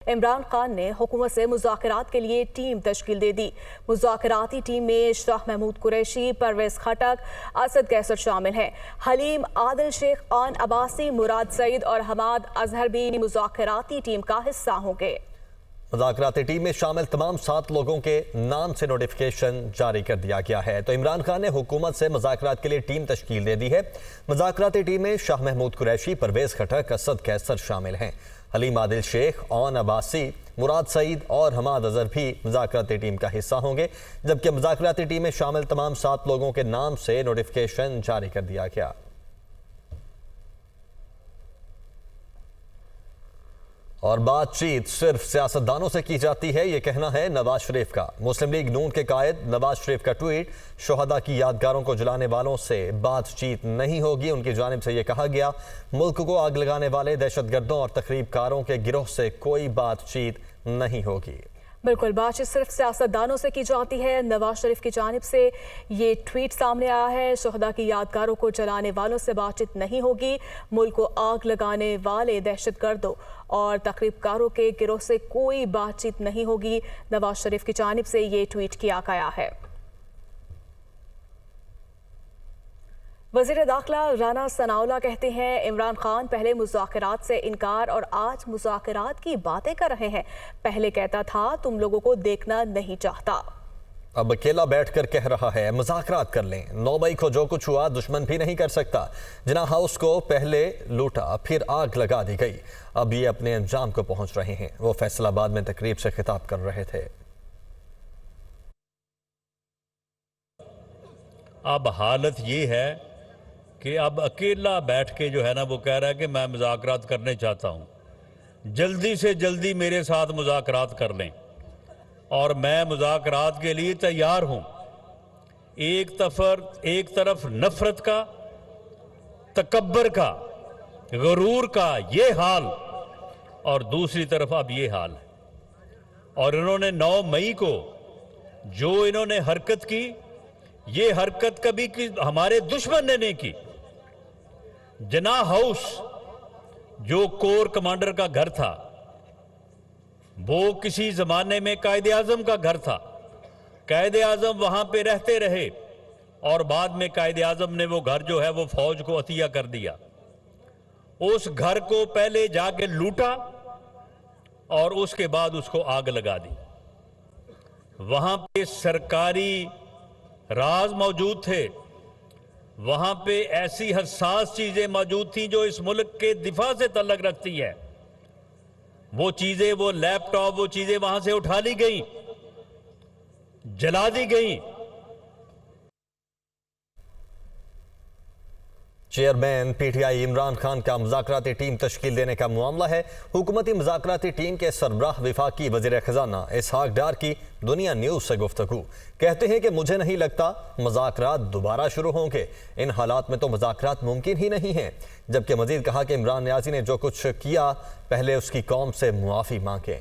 عمران خان نے حکومت سے مذاکرات کے لیے ٹیم تشکیل دے دی۔ مذاکراتی ٹیم میں شاہ محمود قریشی، پرویز خٹک، اسد کیسر شامل ہیں۔ حلیم، عادل شیخ، آن عباسی، مراد سعید اور حماد اظہر بھی مذاکراتی ٹیم کا حصہ ہوں گے۔ مذاکراتی ٹیم میں شامل تمام 7 لوگوں کے نام سے نوٹیفیکیشن جاری کر دیا گیا ہے۔ تو عمران خان نے حکومت سے مذاکرات کے لیے ٹیم تشکیل دے دی ہے۔ مذاکراتی ٹیم میں شاہ محمود قریشی، پرویز خٹک، اسد کیسر شامل ہیں۔ حلیم، عادل شیخ، آن عباسی، مراد سعید اور حماد اظہر بھی مذاکراتی ٹیم کا حصہ ہوں گے، جبکہ مذاکراتی ٹیم میں شامل تمام 7 لوگوں کے نام سے نوٹیفیکیشن جاری کر دیا گیا۔ اور بات چیت صرف سیاستدانوں سے کی جاتی ہے، یہ کہنا ہے نواز شریف کا۔ مسلم لیگ نون کے قائد نواز شریف کا ٹویٹ، شہداء کی یادگاروں کو جلانے والوں سے بات چیت نہیں ہوگی۔ ان کی جانب سے یہ کہا گیا، ملک کو آگ لگانے والے دہشت گردوں اور تخریب کاروں کے گروہ سے کوئی بات چیت نہیں ہوگی۔ بالکل، بات چیت صرف سیاستدانوں سے کی جاتی ہے۔ نواز شریف کی جانب سے یہ ٹویٹ سامنے آیا ہے، شہداء کی یادگاروں کو جلانے والوں سے بات چیت نہیں ہوگی، ملک کو آگ لگانے والے دہشت گردوں اور تخریب کاروں کے گروہ سے کوئی بات چیت نہیں ہوگی۔ نواز شریف کی جانب سے یہ ٹویٹ کیا گیا ہے۔ وزیر داخلہ رانا ثناءاللہ کہتے ہیں، عمران خان پہلے مذاکرات سے انکار اور آج مذاکرات کی باتیں کر رہے ہیں۔ پہلے کہتا تھا تم لوگوں کو دیکھنا نہیں چاہتا، اب اکیلا بیٹھ کر کہہ رہا ہے مذاکرات کر لیں۔ 9 مئی کو جو کچھ ہوا دشمن بھی نہیں کر سکتا۔ جناح ہاؤس کو پہلے لوٹا، پھر آگ لگا دی گئی، اب یہ اپنے انجام کو پہنچ رہے ہیں۔ وہ فیصل آباد میں تقریب سے خطاب کر رہے تھے۔ اب حالت یہ ہے کہ اب اکیلا بیٹھ کے جو ہے نا وہ کہہ رہا ہے کہ میں مذاکرات کرنے چاہتا ہوں، جلدی سے جلدی میرے ساتھ مذاکرات کر لیں، اور میں مذاکرات کے لیے تیار ہوں۔ ایک طرف نفرت کا، تکبر کا، غرور کا یہ حال، اور دوسری طرف اب یہ حال ہے۔ اور انہوں نے 9 مئی کو جو انہوں نے حرکت کی، یہ حرکت کبھی ہمارے دشمن نے نہیں کی۔ جناح ہاؤس جو کور کمانڈر کا گھر تھا، وہ کسی زمانے میں قائد اعظم کا گھر تھا۔ قائد اعظم وہاں پہ رہتے رہے اور بعد میں قائد اعظم نے وہ گھر جو ہے وہ فوج کو عطیہ کر دیا۔ اس گھر کو پہلے جا کے لوٹا اور اس کے بعد اس کو آگ لگا دی۔ وہاں پہ سرکاری راز موجود تھے، وہاں پہ ایسی حساس چیزیں موجود تھیں جو اس ملک کے دفاع سے تعلق رکھتی ہیں۔ وہ چیزیں، وہ لیپ ٹاپ، وہ چیزیں وہاں سے اٹھا لی گئیں، جلا دی گئیں۔ Chairman P T I Imran Khan کا مذاکراتی ٹیم تشکیل دینے کا معاملہ ہے۔ حکومتی مذاکراتی ٹیم کے سربراہ وفاقی وزیر خزانہ اسحاق ڈار کی دنیا نیوز سے گفتگو، کہتے ہیں کہ مجھے نہیں لگتا مذاکرات دوبارہ شروع ہوں گے، ان حالات میں تو مذاکرات ممکن ہی نہیں ہیں۔ جبکہ مزید کہا کہ عمران نیازی نے جو کچھ کیا پہلے اس کی قوم سے معافی مانگیں۔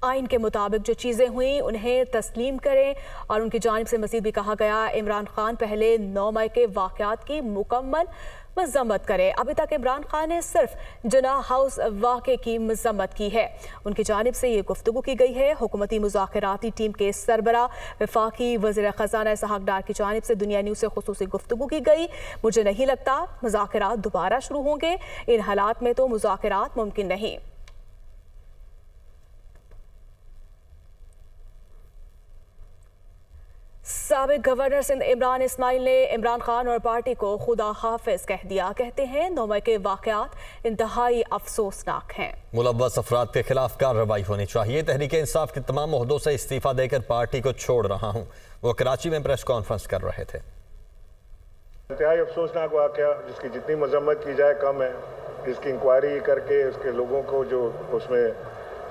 آئین کے مطابق جو چیزیں ہوئیں انہیں تسلیم کریں، اور ان کی جانب سے مزید بھی کہا گیا عمران خان پہلے 9 مئی کے واقعات کی مکمل مذمت کرے۔ ابھی تک عمران خان نے صرف جناح ہاؤس واقعے کی مذمت کی ہے۔ ان کی جانب سے یہ گفتگو کی گئی ہے۔ حکومتی مذاکراتی ٹیم کے سربراہ وفاقی وزیر خزانہ اسحاق ڈار کی جانب سے دنیا نیوز سے خصوصی گفتگو کی گئی۔ مجھے نہیں لگتا مذاکرات دوبارہ شروع ہوں گے، ان حالات میں تو مذاکرات ممکن نہیں۔ سابق گورنر سندھ عمران اسماعیل نے عمران خان اور پارٹی کو خدا حافظ کہہ دیا۔ کہتے ہیں 9 مئی کے واقعات انتہائی افسوسناک ہیں، ملوث افراد کے خلاف کارروائی ہونی چاہیے۔ تحریک انصاف کے تمام عہدوں سے استعفیٰ دے کر پارٹی کو چھوڑ رہا ہوں، وہ کراچی میں پریس کانفرنس کر رہے تھے۔ انتہائی افسوسناک واقعہ، جس کی جتنی مذمت کی جائے کم ہے۔ اس کی انکوائری کر کے اس کے لوگوں کو جو اس میں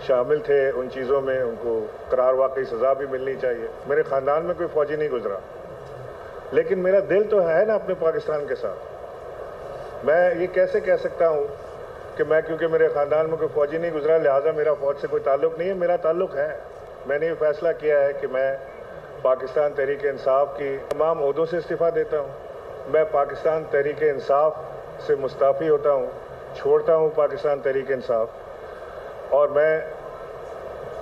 شامل تھے ان چیزوں میں ان کو قرار واقعی سزا بھی ملنی چاہیے۔ میرے خاندان میں کوئی فوجی نہیں گزرا، لیکن میرا دل تو ہے نا اپنے پاکستان کے ساتھ۔ میں یہ کیسے کہہ سکتا ہوں کہ میں کیونکہ میرے خاندان میں کوئی فوجی نہیں گزرا لہٰذا میرا فوج سے کوئی تعلق نہیں ہے؟ میرا تعلق ہے۔ میں نے یہ فیصلہ کیا ہے کہ میں پاکستان تحریک انصاف کی تمام عہدوں سے استعفیٰ دیتا ہوں۔ میں پاکستان تحریک انصاف سے مستعفی ہوتا ہوں، چھوڑتا ہوں پاکستان تحریک انصاف، اور میں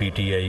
PTI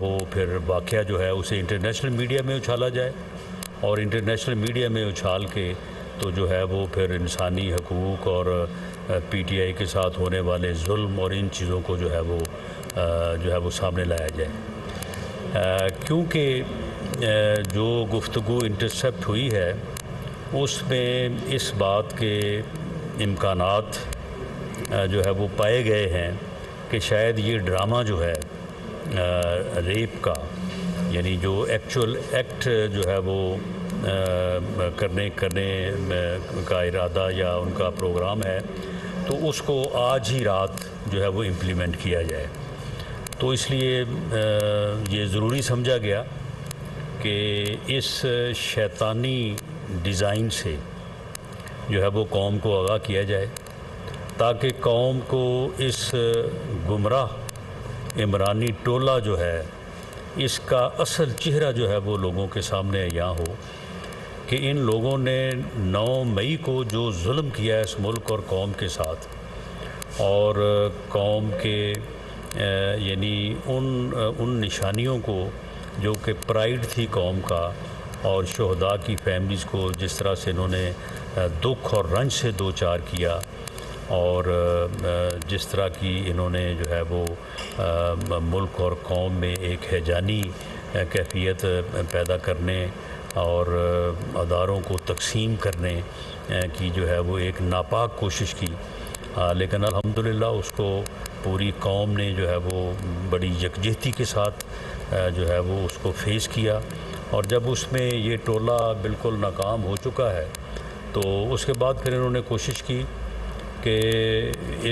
وہ پھر واقعہ جو ہے اسے انٹرنیشنل میڈیا میں اچھالا جائے، اور انٹرنیشنل میڈیا میں اچھال کے تو جو ہے وہ پھر انسانی حقوق اور پی ٹی آئی کے ساتھ ہونے والے ظلم اور ان چیزوں کو جو ہے وہ سامنے لایا جائے، کیونکہ جو گفتگو انٹرسیپٹ ہوئی ہے اس میں اس بات کے امکانات جو ہے وہ پائے گئے ہیں کہ شاید یہ ڈرامہ جو ہے ریپ کا، یعنی جو ایکچول ایکٹ جو ہے وہ کرنے کا ارادہ یا ان کا پروگرام ہے، تو اس کو آج ہی رات جو ہے وہ امپلیمنٹ کیا جائے۔ تو اس لیے یہ ضروری سمجھا گیا کہ اس شیطانی ڈیزائن سے جو ہے وہ قوم کو آگاہ کیا جائے، تاکہ قوم کو اس گمراہ عمرانی ٹولہ جو ہے اس کا اصل چہرہ جو ہے وہ لوگوں کے سامنے عیاں ہو کہ ان لوگوں نے 9 مئی کو جو ظلم کیا ہے اس ملک اور قوم کے ساتھ، اور قوم کے یعنی ان نشانیوں کو جو کہ پرائیڈ تھی قوم کا، اور شہداء کی فیملیز کو جس طرح سے انہوں نے دکھ اور رنج سے دوچار کیا، اور جس طرح کی انہوں نے جو ہے وہ ملک اور قوم میں ایک ہیجانی کیفیت پیدا کرنے اور اداروں کو تقسیم کرنے کی جو ہے وہ ایک ناپاک کوشش کی، لیکن الحمدللہ اس کو پوری قوم نے جو ہے وہ بڑی یکجہتی کے ساتھ جو ہے وہ اس کو فیس کیا، اور جب اس میں یہ ٹولہ بالکل ناکام ہو چکا ہے تو اس کے بعد پھر انہوں نے کوشش کی کہ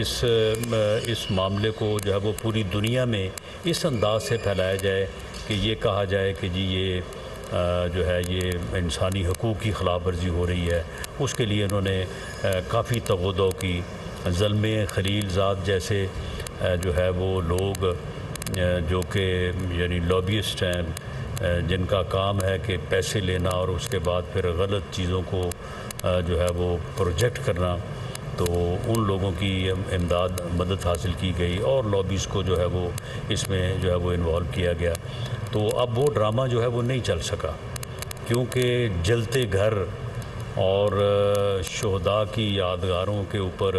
اس معاملے کو جو ہے وہ پوری دنیا میں اس انداز سے پھیلایا جائے کہ یہ کہا جائے کہ جی یہ جو ہے یہ انسانی حقوق کی خلاف ورزی ہو رہی ہے۔ اس کے لیے انہوں نے کافی تغودو کی، ظلم خلیل زاد جیسے جو ہے وہ لوگ جو کہ یعنی لابیسٹ ہیں، جن کا کام ہے کہ پیسے لینا اور اس کے بعد پھر غلط چیزوں کو جو ہے وہ پروجیکٹ کرنا، تو ان لوگوں کی مدد حاصل کی گئی اور لابیز کو جو ہے وہ اس میں جو ہے وہ انوالو کیا گیا۔ تو اب وہ ڈرامہ جو ہے وہ نہیں چل سکا، کیونکہ جلتے گھر اور شہداء کی یادگاروں کے اوپر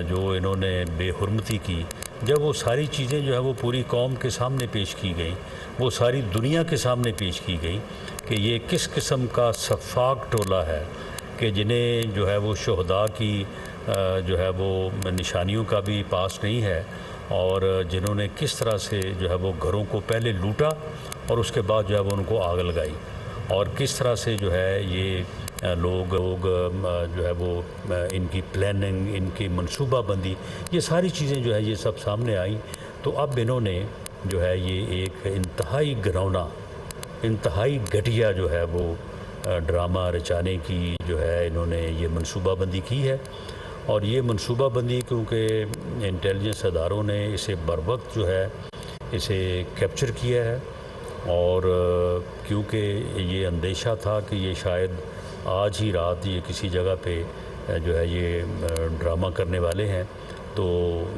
جو انہوں نے بے حرمتی کی، جب وہ ساری چیزیں جو ہے وہ پوری قوم کے سامنے پیش کی گئی، وہ ساری دنیا کے سامنے پیش کی گئی کہ یہ کس قسم کا سفاک ٹولہ ہے کہ جنہیں جو ہے وہ شہداء کی جو ہے وہ نشانیوں کا بھی پاس نہیں ہے، اور جنہوں نے کس طرح سے جو ہے وہ گھروں کو پہلے لوٹا اور اس کے بعد جو ہے وہ ان کو آگ لگائی، اور کس طرح سے جو ہے یہ لوگ جو ہے وہ ان کی پلاننگ، ان کی منصوبہ بندی، یہ ساری چیزیں جو ہے یہ سب سامنے آئیں۔ تو اب انہوں نے جو ہے یہ ایک انتہائی گھناؤنا، انتہائی گھٹیا جو ہے وہ ڈرامہ رچانے کی جو ہے انہوں نے یہ منصوبہ بندی کی ہے، اور یہ منصوبہ بندی کیونکہ انٹیلیجنس اداروں نے اسے بروقت جو ہے اسے کیپچر کیا ہے، اور کیونکہ یہ اندیشہ تھا کہ یہ شاید آج ہی رات یہ کسی جگہ پہ جو ہے یہ ڈرامہ کرنے والے ہیں، تو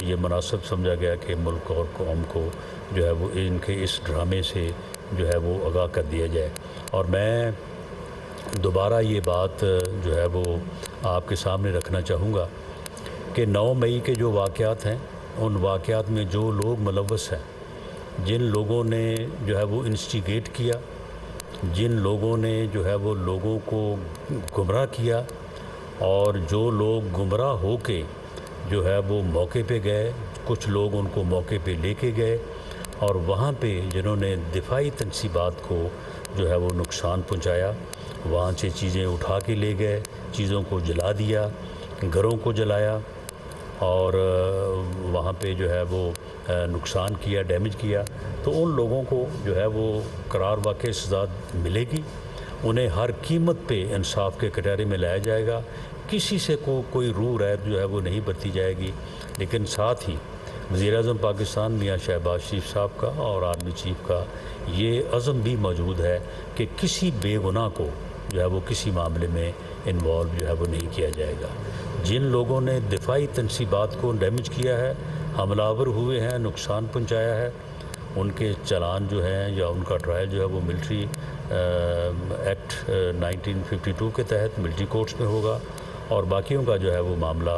یہ مناسب سمجھا گیا کہ ملک اور قوم کو جو ہے وہ ان کے اس ڈرامے سے جو ہے وہ آگاہ کر دیا جائے۔ اور میں دوبارہ یہ بات جو ہے وہ آپ کے سامنے رکھنا چاہوں گا کہ 9 مئی کے جو واقعات ہیں، ان واقعات میں جو لوگ ملوث ہیں، جن لوگوں نے جو ہے وہ انسٹیگیٹ کیا، جن لوگوں نے جو ہے وہ لوگوں کو گمراہ کیا، اور جو لوگ گمراہ ہو کے جو ہے وہ موقع پہ گئے، کچھ لوگ ان کو موقع پہ لے کے گئے، اور وہاں پہ جنہوں نے دفاعی تنصیبات کو جو ہے وہ نقصان پہنچایا، وہاں سے چیزیں اٹھا کے لے گئے، چیزوں کو جلا دیا، گھروں کو جلایا، اور وہاں پہ جو ہے وہ نقصان کیا، ڈیمیج کیا، تو ان لوگوں کو جو ہے وہ قرار واقع سزا ملے گی، انہیں ہر قیمت پہ انصاف کے کٹہرے میں لایا جائے گا، کسی سے کوئی روح ریت جو ہے وہ نہیں برتی جائے گی۔ لیکن ساتھ ہی وزیر اعظم پاکستان میاں شہباز شریف صاحب کا اور آرمی چیف کا یہ عزم بھی موجود ہے کہ کسی بے گناہ کو جو ہے وہ کسی معاملے میں انوالو جو ہے وہ نہیں کیا جائے گا۔ جن لوگوں نے دفاعی تنصیبات کو ڈیمیج کیا ہے، حملہ آور ہوئے ہیں، نقصان پہنچایا ہے، ان کے چلان جو ہیں یا ان کا ٹرائل جو ہے وہ ملٹری ایکٹ 1952 کے تحت ملٹری کورٹس میں ہوگا، اور باقیوں کا جو ہے وہ معاملہ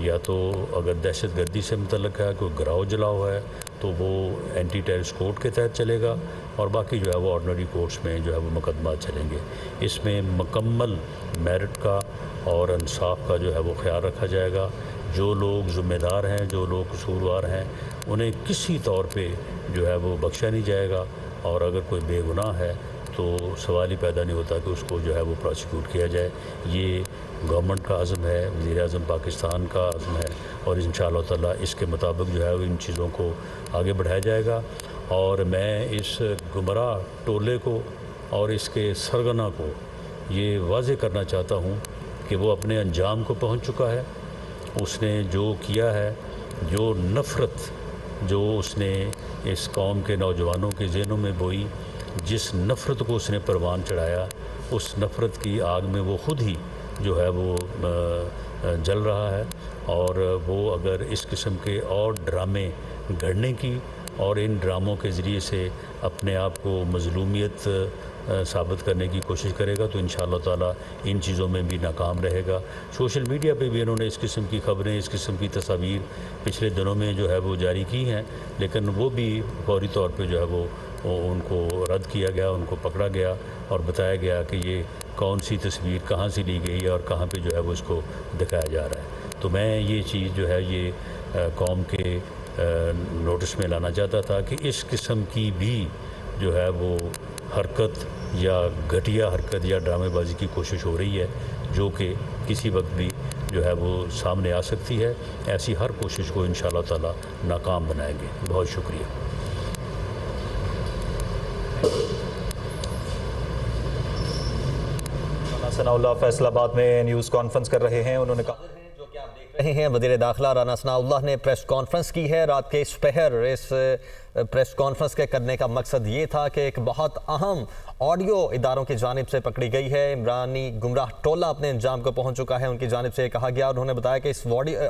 یا تو اگر دہشت گردی سے متعلق ہے، کوئی گراؤ جلاؤ ہے تو وہ اینٹی ٹیررسٹ کورٹ کے تحت چلے گا، اور باقی جو ہے وہ آرڈنری کورٹس میں جو ہے وہ مقدمات چلیں گے۔ اس میں مکمل میرٹ کا اور انصاف کا جو ہے وہ خیال رکھا جائے گا۔ جو لوگ ذمہ دار ہیں، جو لوگ قصوروار ہیں، انہیں کسی طور پہ جو ہے وہ بخشا نہیں جائے گا، اور اگر کوئی بے گناہ ہے تو سوال ہی پیدا نہیں ہوتا کہ اس کو جو ہے وہ پروسیکیوٹ کیا جائے۔ یہ گورنمنٹ کا عزم ہے، وزیر اعظم پاکستان کا عزم ہے، اور انشاءاللہ تعالیٰ اس کے مطابق جو ہے وہ ان چیزوں کو آگے بڑھایا جائے گا۔ اور میں اس گمراہ ٹولے کو اور اس کے سرغنہ کو یہ واضح کرنا چاہتا ہوں کہ وہ اپنے انجام کو پہنچ چکا ہے۔ اس نے جو کیا ہے، جو نفرت جو اس نے اس قوم کے نوجوانوں کے ذہنوں میں بوئی، جس نفرت کو اس نے پروان چڑھایا، اس نفرت کی آگ میں وہ خود ہی جو ہے وہ جل رہا ہے، اور وہ اگر اس قسم کے اور ڈرامے گھڑنے کی اور ان ڈراموں کے ذریعے سے اپنے آپ کو مظلومیت ثابت کرنے کی کوشش کرے گا تو انشاءاللہ تعالیٰ ان چیزوں میں بھی ناکام رہے گا۔ سوشل میڈیا پہ بھی انہوں نے اس قسم کی خبریں، اس قسم کی تصاویر پچھلے دنوں میں جو ہے وہ جاری کی ہیں، لیکن وہ بھی فوری طور پہ جو ہے وہ ان کو رد کیا گیا، ان کو پکڑا گیا اور بتایا گیا کہ یہ کون سی تصویر کہاں سے لی گئی ہے اور کہاں پہ جو ہے وہ اس کو دکھایا جا رہا ہے۔ تو میں یہ چیز جو ہے یہ قوم کے نوٹس میں لانا چاہتا تھا کہ اس قسم کی بھی جو ہے وہ حرکت یا گھٹیا حرکت یا ڈرامے بازی کی کوشش ہو رہی ہے، جو کہ کسی وقت بھی جو ہے وہ سامنے آ سکتی ہے۔ ایسی ہر کوشش کو انشاءاللہ تعالیٰ ناکام بنائیں گے۔ بہت شکریہ۔ ثناء اللہ فیصل آباد میں نیوز کانفرنس کر رہے ہیں۔ انہوں نے کہا رہے ہیں وزیر داخلہ رانا ثناء اللہ نے پریس کانفرنس کی ہے رات کے اس پہر۔ اس پریس کانفرنس کے کرنے کا مقصد یہ تھا کہ ایک بہت اہم آڈیو اداروں کی جانب سے پکڑی گئی ہے۔ عمرانی گمراہ ٹولہ اپنے انجام کو پہنچ چکا ہے، ان کی جانب سے یہ کہا گیا، اور انہوں نے بتایا کہ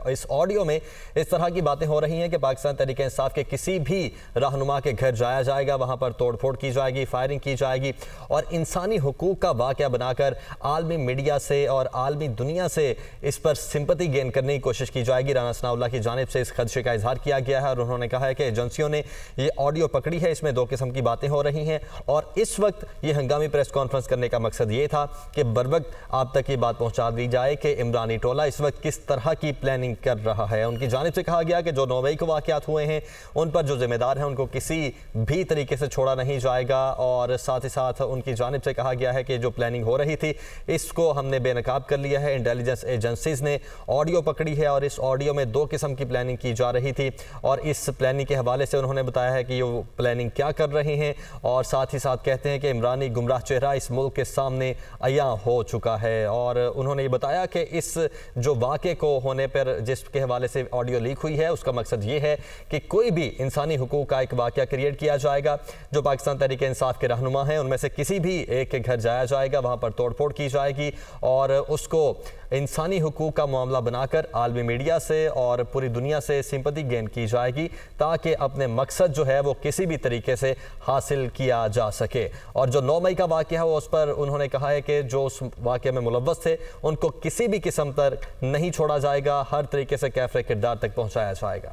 اس آڈیو میں اس طرح کی باتیں ہو رہی ہیں کہ پاکستان تحریک انصاف کے کسی بھی رہنما کے گھر جایا جائے گا، وہاں پر توڑ پھوڑ کی جائے گی، فائرنگ کی جائے گی، اور انسانی حقوق کا واقعہ بنا کر عالمی میڈیا سے اور عالمی دنیا سے اس پر سمپتی گین کرنے کی کوشش کی جائے گی۔ رانا ثناء اللہ کی جانب سے اس خدشے کا اظہار کیا گیا ہے، اور انہوں نے کہا ہے کہ ایجنسیوں نے یہ آڈیو پکڑی ہے، اس میں دو قسم کی باتیں ہو رہی ہیں، اور اس وقت یہ ہنگامی پریس کانفرنس کرنے کا مقصد یہ تھا کہ بروقت آپ تک یہ بات پہنچا دی جائے کہ عمرانی ٹولہ اس وقت کس طرح کی پلاننگ کر رہا ہے۔ ان کی جانب سے کہا گیا کہ جو 9 مئی کو واقعات ہوئے ہیں ان پر جو ذمہ دار ہیں ان کو کسی بھی طریقے سے چھوڑا نہیں جائے گا، اور ساتھ ہی ساتھ ان کی جانب سے کہا گیا ہے کہ جو پلاننگ ہو رہی تھی اس کو ہم نے بے نقاب کر لیا ہے۔ انٹیلیجنس ایجنسیز نے آڈیو پکڑی ہے، اور اس آڈیو میں 2 قسم کی پلاننگ کی جا رہی تھی، اور اس پلاننگ کے حوالے سے انہوں نے بتایا ہے کہ یہ پلاننگ کیا کر رہے ہیں، اور ساتھ ہی ساتھ کہتے ہیں کہ عمرانی گمراہ چہرہ اس ملک کے سامنے عیاں ہو چکا ہے۔ اور انہوں نے یہ بتایا کہ اس جو واقعے کو ہونے پر جس کے حوالے سے آڈیو لیک ہوئی ہے اس کا مقصد یہ ہے کہ کوئی بھی انسانی حقوق کا ایک واقعہ کریٹ کیا جائے گا، جو پاکستان تحریک انصاف کے رہنما ہیں ان میں سے کسی بھی ایک کے گھر جایا جائے گا، وہاں پر توڑ پھوڑ کی جائے گی، اور اس کو انسانی حقوق کا معاملہ بنا کر عالمی میڈیا سے اور پوری دنیا سے سمپتی گین کی جائے گی، تاکہ اپنے مقصد جو ہے وہ کسی بھی طریقے سے حاصل کیا جا سکے۔ اور جو 9 مئی کا واقعہ ہے اس پر انہوں نے کہا ہے کہ جو اس واقعے میں ملوث تھے ان کو کسی بھی قسم پر نہیں چھوڑا جائے گا، ہر طریقے سے کیفر کردار تک پہنچایا جائے گا۔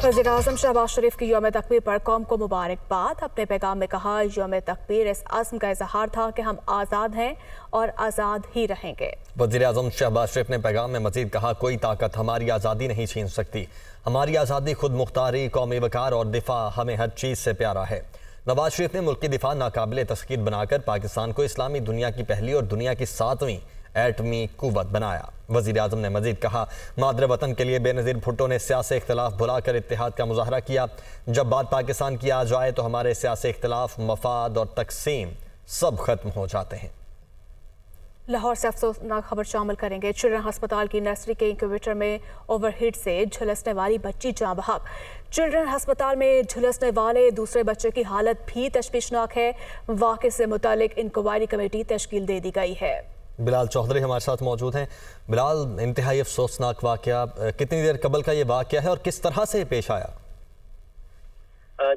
وزیر اعظم شہباز شریف کی یوم تکبیر پر قوم کو مبارکباد۔ اپنے پیغام میں کہا یوم تکبیر اس عزم کا اظہار تھا کہ ہم آزاد ہیں اور آزاد ہی رہیں گے۔ وزیر اعظم شہباز شریف نے پیغام میں مزید کہا کوئی طاقت ہماری آزادی نہیں چھین سکتی، ہماری آزادی خود مختاری، قومی وقار اور دفاع ہمیں ہر چیز سے پیارا ہے۔ نواز شریف نے ملک کی دفاع ناقابل تسخیر بنا کر پاکستان کو اسلامی دنیا کی پہلی اور دنیا کی 7ویں ایٹمی قوت بنایا۔ وزیر اعظم نے مزید کہا مادر وطن کے لیے بے نظیر بھٹو نے سیاسی اختلاف بھلا کر اتحاد کا مظاہرہ کیا، جب بات پاکستان کی آ جائے تو ہمارے سیاسی اختلاف، مفاد اور تقسیم سب ختم ہو جاتے ہیں۔ لاہور سے افسوسناک خبر شامل کریں گے۔ چلڈرن ہسپتال کی نرسری کے انکیوبیٹر میں اوور ہیٹ سے جھلسنے والی بچی جاں بحق۔ چلڈرن ہسپتال میں جھلسنے والے دوسرے بچے کی حالت بھی تشویشناک ہے۔ واقعے سے متعلق انکوائری کمیٹی تشکیل دے دی گئی ہے۔ بلال چودھری ہمارے ساتھ موجود ہیں۔ بلال، انتہائی افسوسناک واقعہ، کتنی دیر قبل کا یہ واقعہ ہے اور کس طرح سے پیش آیا؟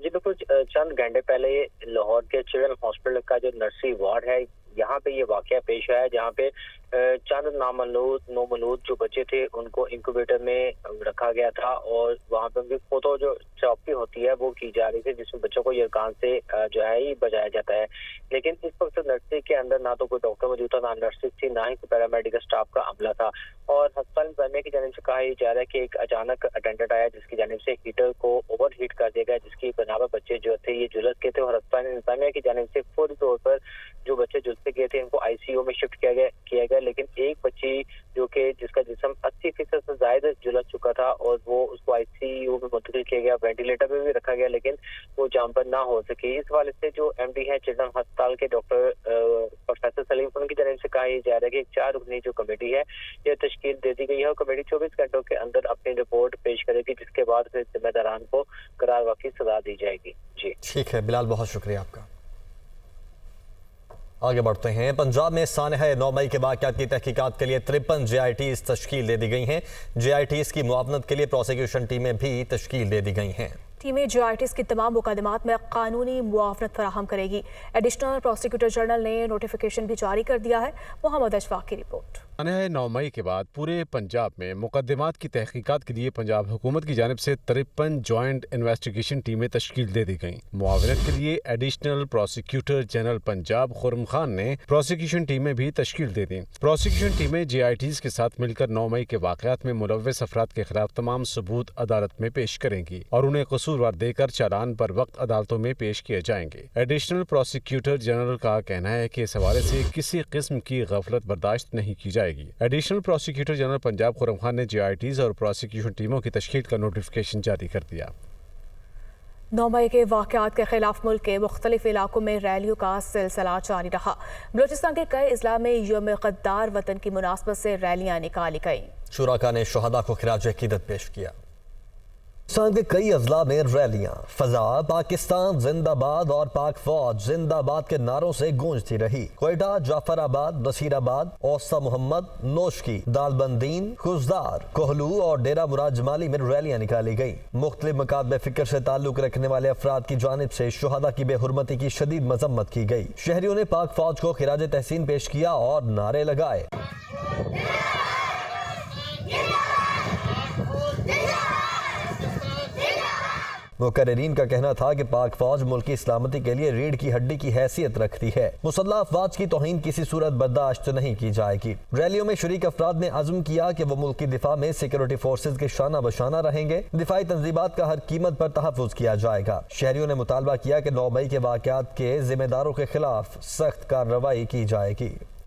جی بالکل، چند گھنٹے پہلے لاہور کے چلڈرن ہاسپٹل کا جو نرسری وارڈ ہے یہاں پہ یہ واقعہ پیش آیا، جہاں پہ چند نومولود جو بچے تھے ان کو انکوبیٹر میں رکھا گیا تھا اور وہاں پہ ان کی فوٹو جو چاپی ہوتی ہے وہ کی جا رہی تھی، جس میں بچوں کو یرغان سے جو ہے ہی بچایا جاتا ہے۔ لیکن اس وقت نرسری کے اندر نہ تو کوئی ڈاکٹر موجود تھا، نہ نرسری تھی، نہ ہی کوئی پیرامیڈیکل اسٹاف کا عملہ تھا، اور ہسپتال انتظامیہ کی جانب سے کہا یہ جا رہا ہے کہ ایک اچانک اٹینڈنٹ آیا جس کی جانب سے ہیٹر کو اوور ہیٹ کر دیا گیا، جس کی بنا پر بچے جو تھے یہ جھلس گئے تھے، اور ہسپتال انتظامیہ کی جانب سے فوری طور پر جو بچے جھلسے گئے تھے ان کو آئی سی یو میں شفٹ کیا گیا، لیکن ایک بچی جو کہ جس کا جسم 80% سے زائد جھلس چکا تھا اور وہ اس کو آئی سی یو میں منتقل کیا گیا، وینٹیلیٹر پہ بھی رکھا گیا، لیکن وہ جام پر نہ ہو سکی۔ اس حوالے سے جو ایم ڈی ہے چلڈرن ہسپتال کے ڈاکٹر پروفیسر سلیم، ان کی جانب سے کہا یہ جا رہا ہے کہ ایک 4 رکنی جو کمیٹی ہے یہ تشکیل دے دی گئی ہے، اور کمیٹی 24 گھنٹوں کے اندر اپنی رپورٹ پیش کرے گی، جس کے بعد پھر ذمہ داران کو قرار واقعی سزا دی جائے گی۔ جی ٹھیک ہے بلال، بہت شکریہ آپ کا۔ آگے بڑھتے ہیں۔ پنجاب میں سانحہ 9 مئی کے واقعات کی تحقیقات کے لیے 53 جے آئی ٹیز تشکیل دے دی گئی ہیں۔ جے آئی ٹیز کی معاونت کے لیے پروسیکیوشن ٹیمیں بھی تشکیل دے دی گئی ہیں۔ ٹیمیں جے آئی ٹیز کی تمام مقدمات میں قانونی معاونت فراہم کرے گی۔ ایڈیشنل پروسیکیوٹر جنرل نے نوٹیفیکیشن بھی جاری کر دیا ہے۔ محمد اشفاق کی رپورٹ۔ سانحہ 9 مئی کے بعد پورے پنجاب میں مقدمات کی تحقیقات کے لیے پنجاب حکومت کی جانب سے 53 جوائنٹ انویسٹیگیشن ٹیمیں تشکیل دے دی گئیں۔ معاونت کے لیے ایڈیشنل پروسیکیوٹر جنرل پنجاب خرم خان نے پروسیکیوشن ٹیمیں بھی تشکیل دے دیں۔ پروسیکیوشن ٹیمیں جے آئی ٹیز کے ساتھ مل کر 9 مئی کے واقعات میں ملوث افراد کے خلاف تمام ثبوت عدالت میں پیش کریں گی اور انہیں قصوروار دے کر چالان پر وقت عدالتوں میں پیش کیے جائیں گے۔ ایڈیشنل پروسیکیوٹر جنرل کا کہنا ہے کہ اس حوالے سے کسی قسم کی غفلت برداشت نہیں کی جائے گی۔ ایڈیشنل پروسیکیوٹر جنرل پنجاب خرم خان نے جے آئی ٹیز اور پروسیکیوشن ٹیموں کی تشکیل کا نوٹیفیکیشن جاری کر دیا۔ 9 مئی کے واقعات کے خلاف ملک کے مختلف علاقوں میں ریلیوں کا سلسلہ جاری رہا۔ بلوچستان کے کئی اضلاع میں یوم غدار وطن کی مناسبت سے ریلیاں نکالی گئیں۔ شرکاء نے شہداء کو خراج عقیدت پیش کیا۔ پاکستان کے کئی اضلاع میں ریلیاں فضا پاکستان زندہ باد اور پاک فوج زندہ باد کے نعروں سے گونجتی رہی۔ کوئٹہ، جعفر آباد، نصیر آباد، اوسطا محمد، نوشکی، دالبندین، خزدار، کوہلو اور ڈیرہ مراد جمالی میں ریلیاں نکالی گئیں۔ مختلف مکاتب فکر سے تعلق رکھنے والے افراد کی جانب سے شہداء کی بے حرمتی کی شدید مذمت کی گئی۔ شہریوں نے پاک فوج کو خراج تحسین پیش کیا اور نعرے لگائے۔ مقررین کا کہنا تھا کہ پاک فوج ملکی سلامتی کے لیے ریڑھ کی ہڈی کی حیثیت رکھتی ہے۔ مسلح افواج کی توہین کسی صورت برداشت نہیں کی جائے گی۔ ریلیوں میں شریک افراد نے عزم کیا کہ وہ ملکی دفاع میں سیکورٹی فورسز کے شانہ بشانہ رہیں گے۔ دفاعی تنظیمات کا ہر قیمت پر تحفظ کیا جائے گا۔ شہریوں نے مطالبہ کیا کہ 9 مئی کے واقعات کے ذمہ داروں کے خلاف سخت کارروائی کی جائے گی۔